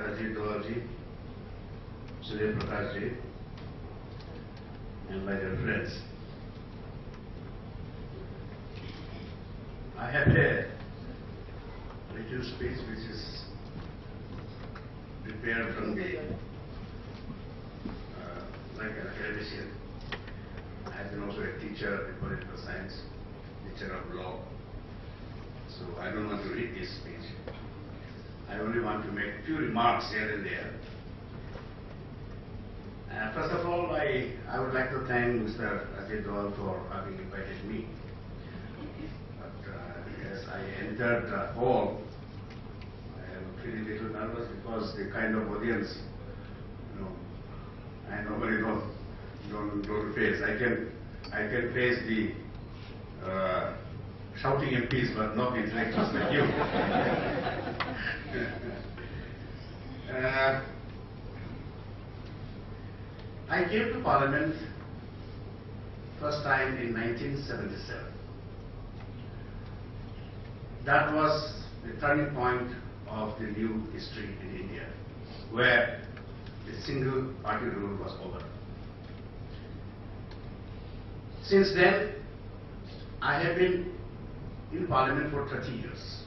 Ajit Doalji, Surya Prakashji, and my dear friends. I have a little speech which is prepared from the like an academician. I have been also a teacher in political science, teacher of law. So I don't want to read this speech. I only want to make a few remarks here and there. First of all, I would like to thank Mr. Ajit Doal for having invited me. But as I entered the hall, I am feeling a little nervous because the kind of audience, I normally don't face. I can face the shouting MPs, but not intellectuals like you. I came to Parliament first time in 1977. That was the turning point of the new history in India, where the single party rule was over. Since then, I have been in Parliament for 30 years.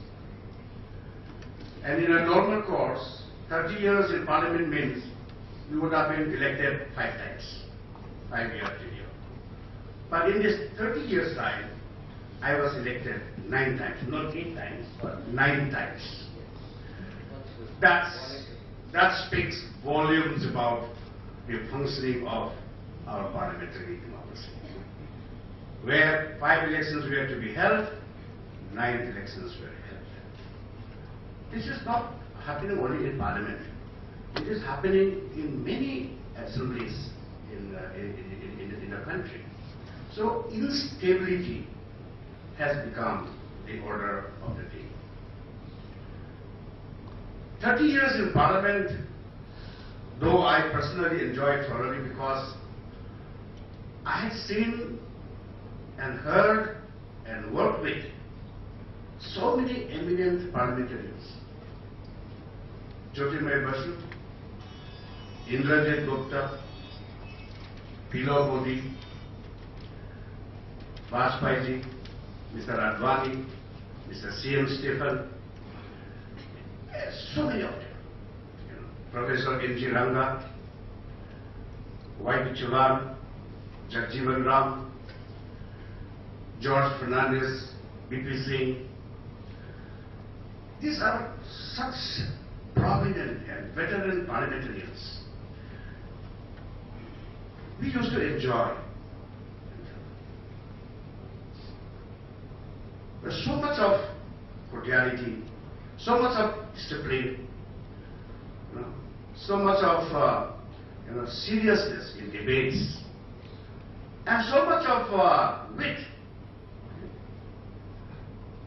And in a normal course, 30 years in Parliament means you would have been elected 5 times, 5-year tenure. But in this 30 years time, I was elected 9 times, not 8 times, but 9 times. That speaks volumes about the functioning of our parliamentary democracy, where 5 elections were to be held, 9 elections were held. This is not happening only in Parliament. It is happening in many assemblies in the country. So instability has become the order of the day. 30 years in Parliament, though I personally enjoyed thoroughly because I had seen and heard and worked with so many eminent parliamentarians. Jyotirmay Basu, Indrajit Gupta, Pilo Modi, Vajpayee, Mr. Advani, Mr. C.M. Stephen, so many of them. Professor N.G. Ranga, Y.P. Chauhan, Jagjivan Ram, George Fernandez, B.P. Singh. These are such prominent and veteran parliamentarians. We used to enjoy. There's so much of cordiality, so much of discipline, so much of seriousness in debates, and so much of wit.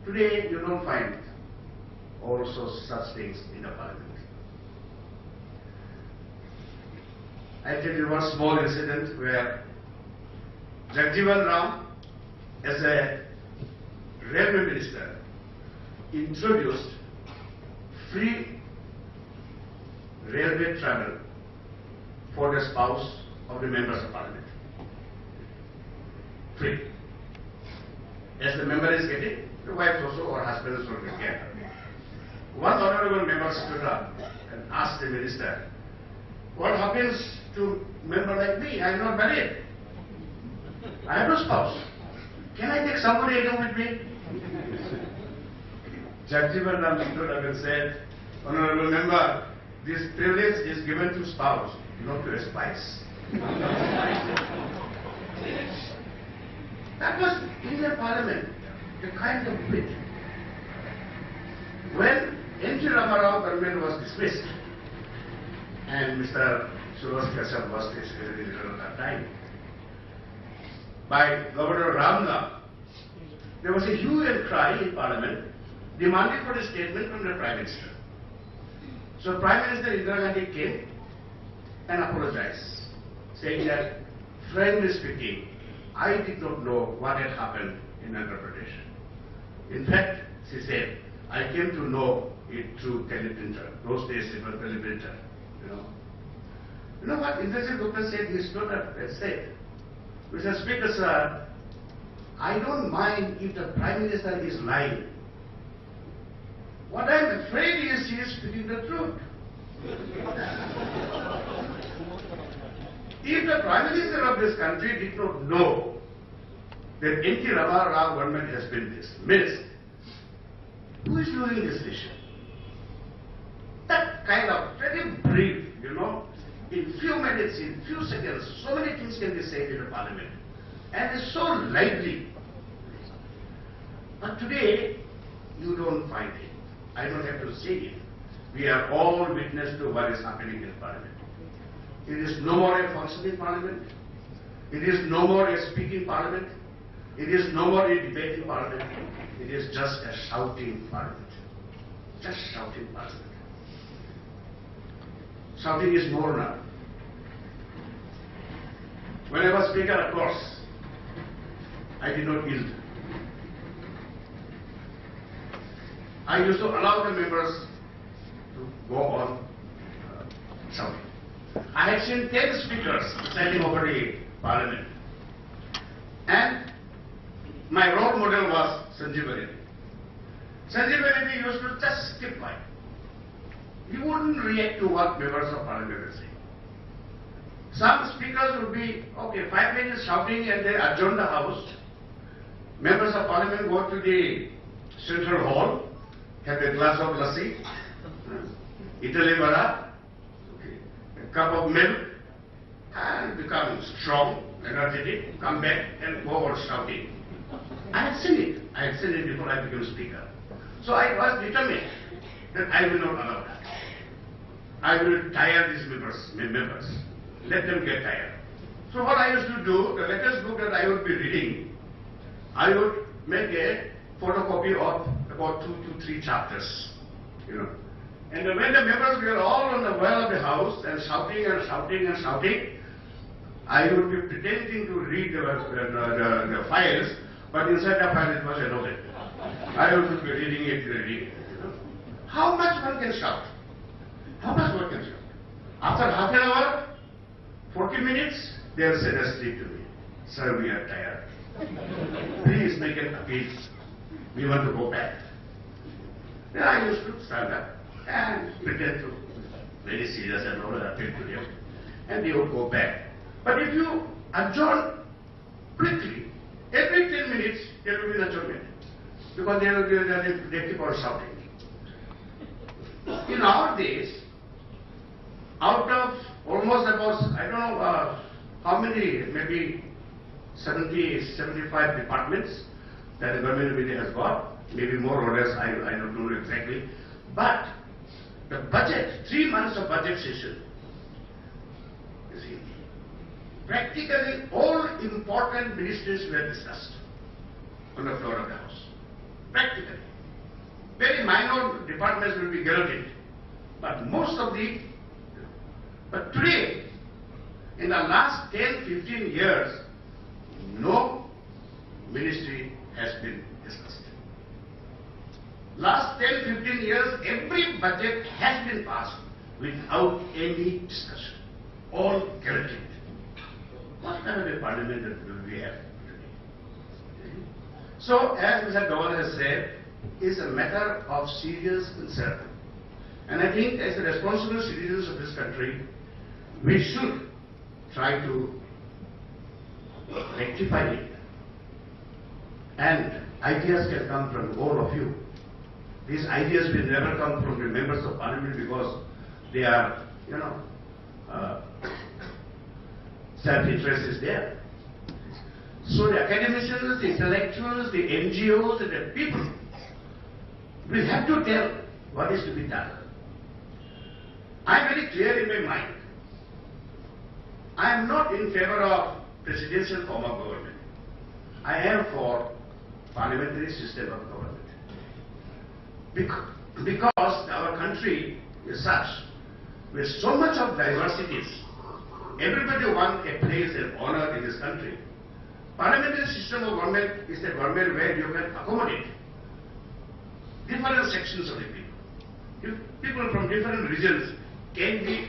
Today you don't find also such things in the Parliament. I tell you one small incident where Jagjivan Ram, as a railway minister, introduced free railway travel for the spouse of the members of Parliament. Free. As the member is getting, the wife also or husband also will get. One honorable member stood up and asked the minister, what happens to a member like me? I am not married. I have no spouse. Can I take somebody along with me? Jagjivan Ram stood up and said, honorable member, this privilege is given to spouse, not to a spice. That was Indian Parliament, the kind of wit. When N.T. Ramarao government was dismissed, and Mr. Suresh Kashyap was the Secretary General at that time, by Governor Ramda, there was a hue and cry in Parliament demanding for a statement from the Prime Minister. So Prime Minister Indira Gandhi came and apologized, saying that, frankly speaking, I did not know what had happened in Andhra Pradesh. In fact, she said, I came to know it through teleprinter. Those days it was teleprinter, you know. You know what Indrajit Gupta said? He stood up and said, Mr. Speaker, sir, I don't mind if the Prime Minister is lying. What I'm afraid is he is speaking the truth. If the Prime Minister of this country did not know that N.T. Rama Rao government has been dismissed, who is doing this issue? That kind of very brief, you know, in few minutes, in few seconds, so many things can be said in the Parliament. And it's so lively. But today, you don't find it. I don't have to say it. We are all witness to what is happening in Parliament. It is no more a functioning Parliament. It is no more a speaking Parliament. It is no more a debating Parliament. It is just a shouting Parliament. Just shouting Parliament. Shouting is more now. When I was Speaker, of course, I did not yield. I used to allow the members to go on shouting. I had seen 10 speakers standing over the Parliament. And my role model was Sanjeev Reddy. Sanjeev Reddy used to just keep quiet. He wouldn't react to what members of Parliament were saying. Some speakers would be, okay, 5 minutes shouting and they adjourn the House. Members of Parliament go to the Central Hall, have a glass of lassi, Italy vada, a cup of milk, and become strong, energetic, come back and go on shouting. I had seen it. I had seen it before I became Speaker. So I was determined that I will not allow that. I will tire these members. Let them get tired. So what I used to do, the latest book that I would be reading, I would make a photocopy of about 2 to 3 chapters, you know. And when the members were all on the well of the House and shouting and shouting and shouting, I would be pretending to read the files, but inside the file it was a novel. I would be reading it, you know. How much one can shout? How much one can shout? After half an hour, 40 minutes, they will say asleep to me. Sir, we are tired. Please make an appeal. We want to go back. Then I used to stand up and pretend to very serious and all appeal to them. And they would go back. But if you adjourn quickly, every 10 minutes there will be an adjournment. Because they keep on shouting. In our days, out of almost about, I don't know how many, maybe 70, 75 departments that the government of India has got, maybe more or less, I don't know exactly. But the budget, 3 months of budget session, you see, practically all important ministries were discussed on the floor of the House. Practically. Very minor departments will be gazetted, but most of the, but today, in the last 10, 15 years, no ministry has been discussed. Last 10, 15 years, every budget has been passed without any discussion. All gazetted. What kind of a parliament will we have today? So, as Mr. Governor has said, it's a matter of serious concern. And I think as the responsible citizens of this country, we should try to rectify it. And ideas can come from all of you. These ideas will never come from the members of Parliament because they are, you know, self-interest is there. So the academicians, the intellectuals, the NGOs, and the people will have to tell what is to be done. I am very clear in my mind. I am not in favor of presidential form of government. I am for parliamentary system of government. Because our country is such, with so much of diversities, everybody wants a place and honor in this country. Parliamentary system of government is the government where you can accommodate different sections of the people. If people from different regions can be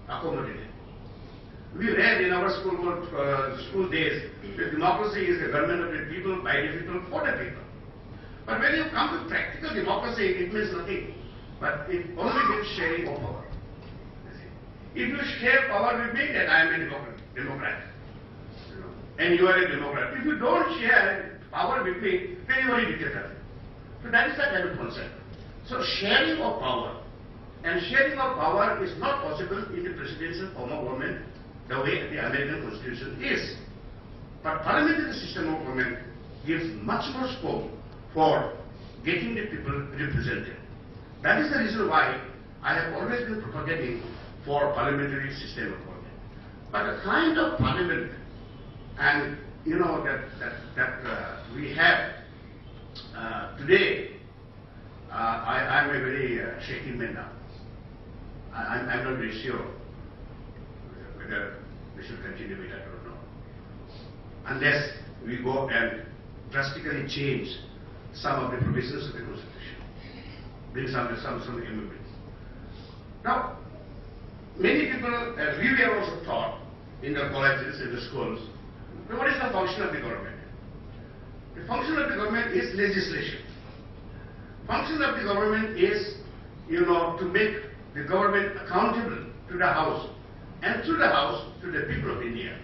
accommodated. We read in our school days that democracy is the government of the people, by the people, for the people. But when you come to practical democracy, it means nothing. But it only means sharing of power. If you share power with me, then I am a Democrat. And you are a Democrat. If you don't share power with me, then you are a dictator. So that is the kind of concept. So sharing of power. And sharing of power is not possible in the presidential form of government the way the American Constitution is. But parliamentary system of government gives much more scope for getting the people represented. That is the reason why I have always been propagating for parliamentary system of government. But the kind of parliament and that we have today, I am a very shaky man now. I'm not very sure whether we should continue with that or not. Unless we go and drastically change some of the provisions of the Constitution, bring some amendments. Now, many people, as we were also taught in the colleges, in the schools, what is the function of the government? The function of the government is legislation. Function of the government is, to make the government accountable to the House, and through the House to the people of India.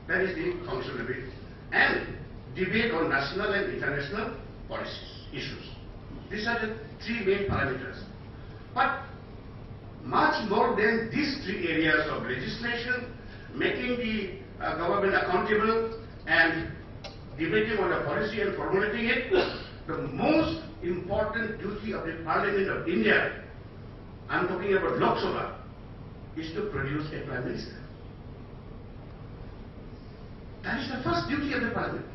That is the function of it. And debate on national and international policies, issues. These are the three main parameters. But much more than these three areas of legislation, making the government accountable and debating on the policy and formulating it, the most important duty of the Parliament of India, I'm talking about Lok Sabha, is to produce a Prime Minister. That is the first duty of the Parliament.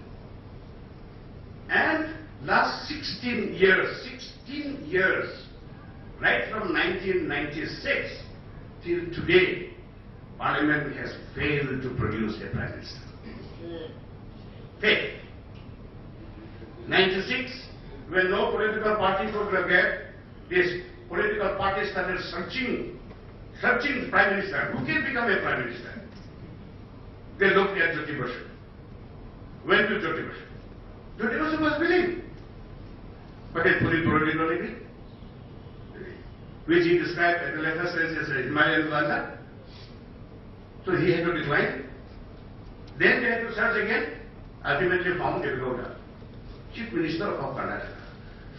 And last 16 years, right from 1996 till today, Parliament has failed to produce a Prime Minister. Failed. 96, when no political party could get, this political party started searching the Prime Minister. Who can become a Prime Minister? They looked at Vimarsha. Went to Vimarsha. Vimarsha was willing. But a political agree, which he described at the letter says as a Himalayan Landa. So he had to decline. Then they had to search again. Ultimately found Devgowda, Chief Minister of Karnataka.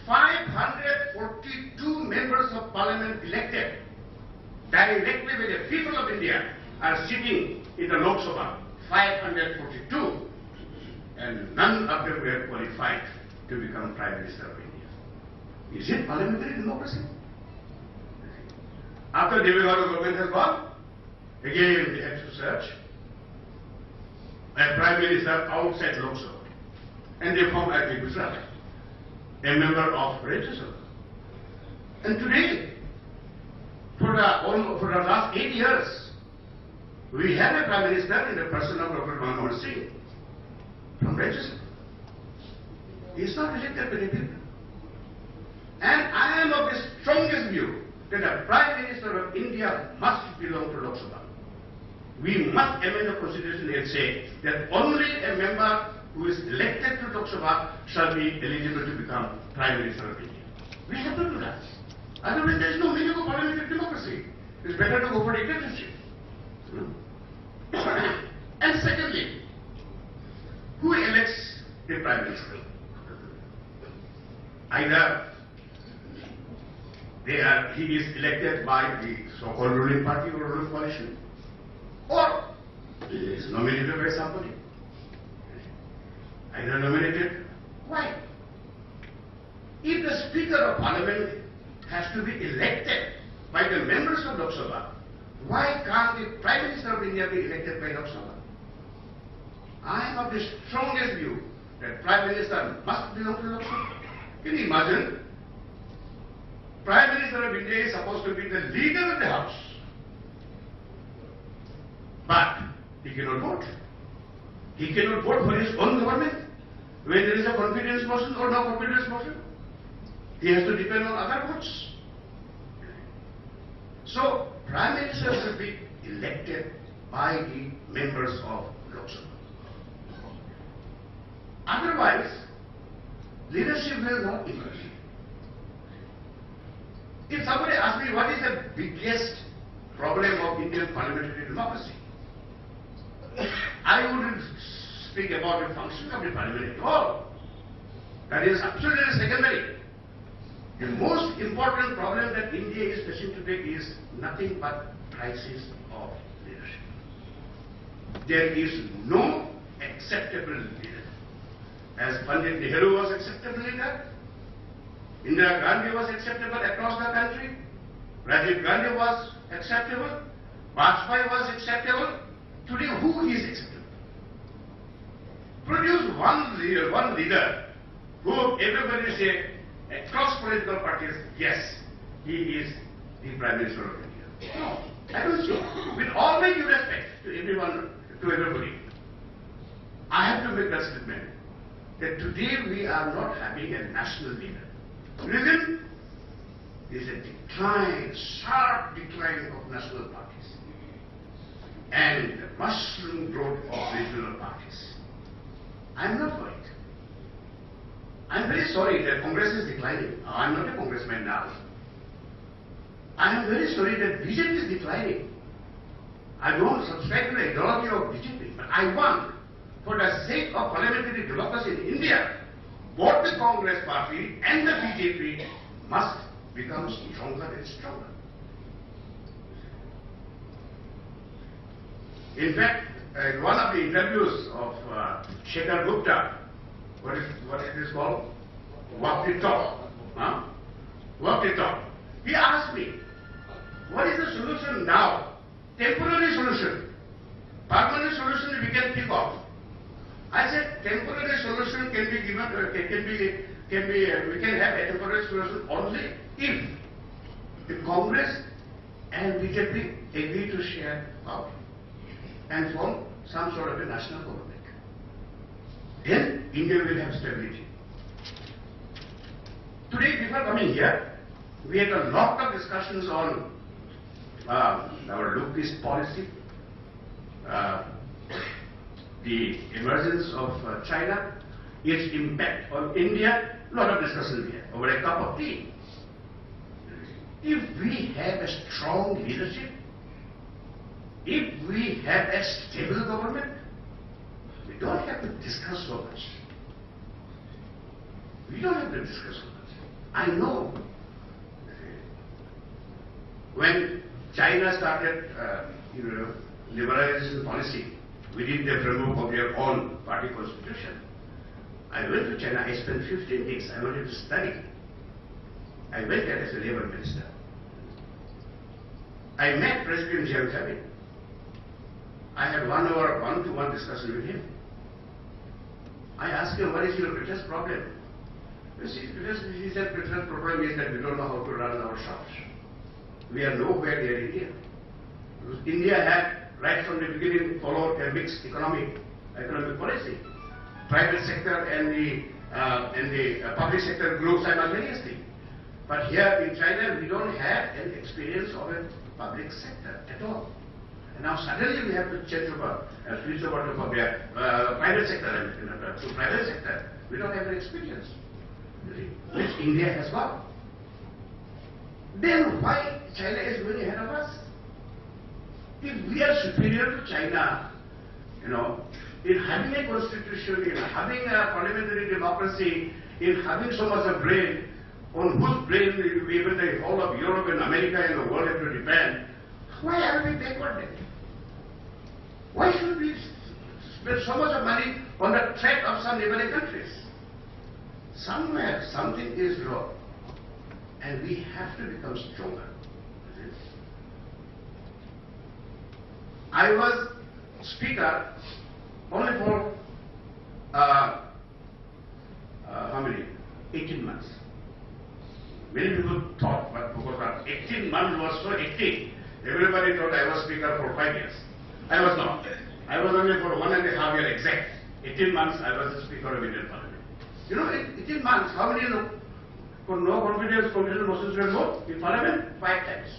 542 members of Parliament elected directly by the people of India are sitting in the Lok Sabha. 542. And none of them were qualified to become Prime Minister of India. Is it parliamentary democracy? After Devgowda government has gone, again they had to search a Prime Minister outside Lok Sabha. And they found I.P. Gujarat, a member of Rajya Sabha. And today, for the last 8 years, we have a Prime Minister in the person of Dr. Manmohan Singh from Rajya Sabha. He is not elected by the people. And I am of the strongest view that the Prime Minister of India must belong to Lok Sabha. We must amend the Constitution and say that only a member who is elected to Lok Sabha shall be eligible to become Prime Minister of India. We have to do that. Otherwise there is no meaning of parliamentary democracy. It's better to go for dictatorship. And secondly, who elects the Prime Minister? Either he is elected by the so-called ruling party or ruling coalition, or he is nominated by somebody. Either nominated. Why? If the Speaker of Parliament has to be elected by the members of Lok Sabha, why can't the Prime Minister of India be elected by Lok Sabha? I am of the strongest view that Prime Minister must belong to Lok Sabha. Can you imagine? Prime Minister of India is supposed to be the leader of the House. But he cannot vote. He cannot vote for his own government when there is a confidence motion or no confidence motion. He has to depend on other votes. So, Prime Minister should be elected by the members of Lok Sabha. Otherwise, leadership will not emerge. If somebody asks me what is the biggest problem of Indian parliamentary democracy, I wouldn't speak about the function of the parliament at all. That is absolutely secondary. The most important problem that India is facing today is nothing but crisis of leadership. There is no acceptable leader. As Pandit Nehru was acceptable leader, Indira Gandhi was acceptable across the country, Rajiv Gandhi was acceptable, Vajpayee was acceptable. Today, who is acceptable? Produce one leader who everybody say across political parties, yes, he is the Prime Minister of India. No, I don't see. With all my due respect to everyone, to everybody, I have to make that statement that today we are not having a national leader. Reason is a decline, sharp decline of national parties and the mushroom growth of regional parties. I am not for it. I am very sorry that Congress is declining. I am not a congressman now. I am very sorry that BJP is declining. I don't subscribe to the ideology of BJP, but I want, for the sake of parliamentary democracy in India, both the Congress party and the BJP must become stronger and stronger. In fact, in one of the interviews of Shekhar Gupta, what it is called? Walk the talk. Huh? Walk the talk. He asked me, what is the solution now? Temporary solution. Permanent solution we can think of. I said temporary solution can be given, we can have a temporary solution only if the Congress and BJP agree to share power and form some sort of a national government. Then India will have stability. Today, before coming here, we had a lot of discussions on our low-peace policy, the emergence of China, its impact on India, a lot of discussion here over a cup of tea. If we have a strong leadership, if we have a stable government, we don't have to discuss so much. We don't have to discuss so much. I know when China started, liberalization policy within the framework of their own party constitution, I went to China. I spent 15 days. I wanted to study. I went there as a labor minister. I met President Jiang Zemin. I had 1 hour one-to-one discussion with him. I asked him, what is your greatest problem? He said, greatest problem is that we don't know how to run our shops. We are nowhere near India. Because India had, right from the beginning, followed a mixed economic policy. Private sector and the public sector grew simultaneously. But here in China, we don't have an experience of a public sector at all. And now suddenly we have to change over, switch over to private sector, to private sector. We don't have an experience, which India has got. Then why China is going ahead of us? If we are superior to China, in having a constitution, in having a parliamentary democracy, in having so much of brain, on whose brain even the whole of Europe and America and the world have to depend, why are we backward then? Why should we spend so much of money on the threat of some neighboring countries? Somewhere something is wrong, and we have to become stronger. I was speaker only for how many? 18 months. Many people thought, but because 18 months was so hectic, everybody thought I was speaker for 5 years. I was not. I was only for 1.5 years exact. 18 months I was the speaker of Indian Parliament. 18 months, how many for no confidence motions were moved in Parliament? 5 times.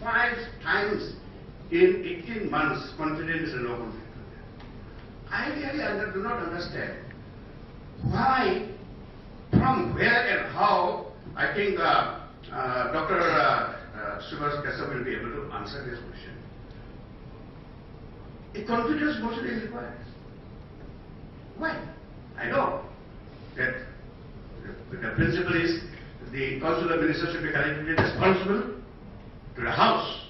5 times in 18 months, confidence and no confidence. I really do not understand why, from where and how. I think Dr. Vimarsha will be able to answer this question. A confidence motion is required. Why? I know that the principle is the Council of Ministers should be collectively responsible to the House.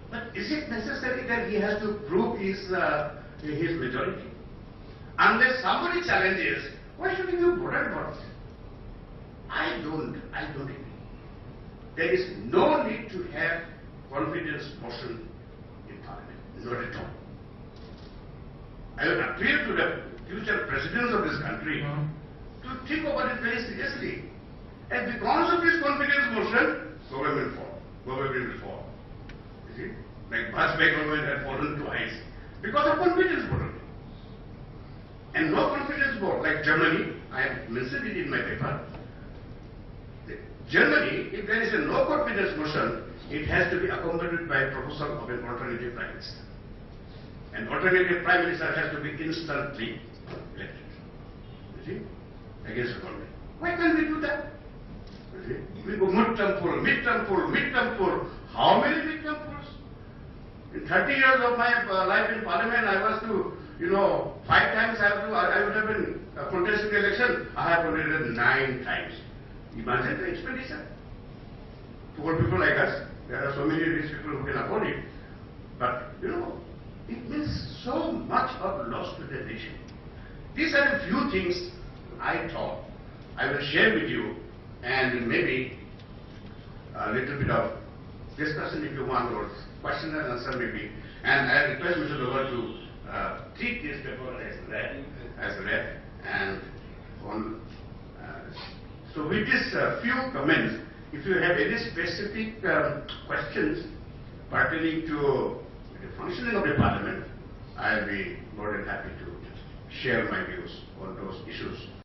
But is it necessary that he has to prove his majority? Unless somebody challenges, why should he be voted for? I don't agree. There is no need to have confidence motion in Parliament, not at all. I would appeal to the future presidents of this country to think about it very seriously. And because of this confidence motion, government will fall. You see? Like Vajpayee government had fallen twice because of confidence vote. And no confidence vote, like Germany, I have mentioned it in my paper. Germany, if there is a no confidence motion, it has to be accompanied by a proposal of an alternative prime minister. An alternative prime minister has to be instantly elected. You see? Against the government. Why can't we do that? You see? We go midterm poll. How many midterm polls? In 30 years of my life in Parliament, I was to, 5 times I would have been contesting the election. I have contested 9 times. Imagine the expenditure. Poor people like us, there are so many rich people who can afford it. But, it means so much of loss to the nation. These are a few things I thought I will share with you, and maybe a little bit of discussion if you want, or question and answer maybe. And I request Mr. Lover to treat this paper as read, and on. So with this few comments, if you have any specific questions pertaining to the functioning of the Parliament, I will be more than happy to share my views on those issues.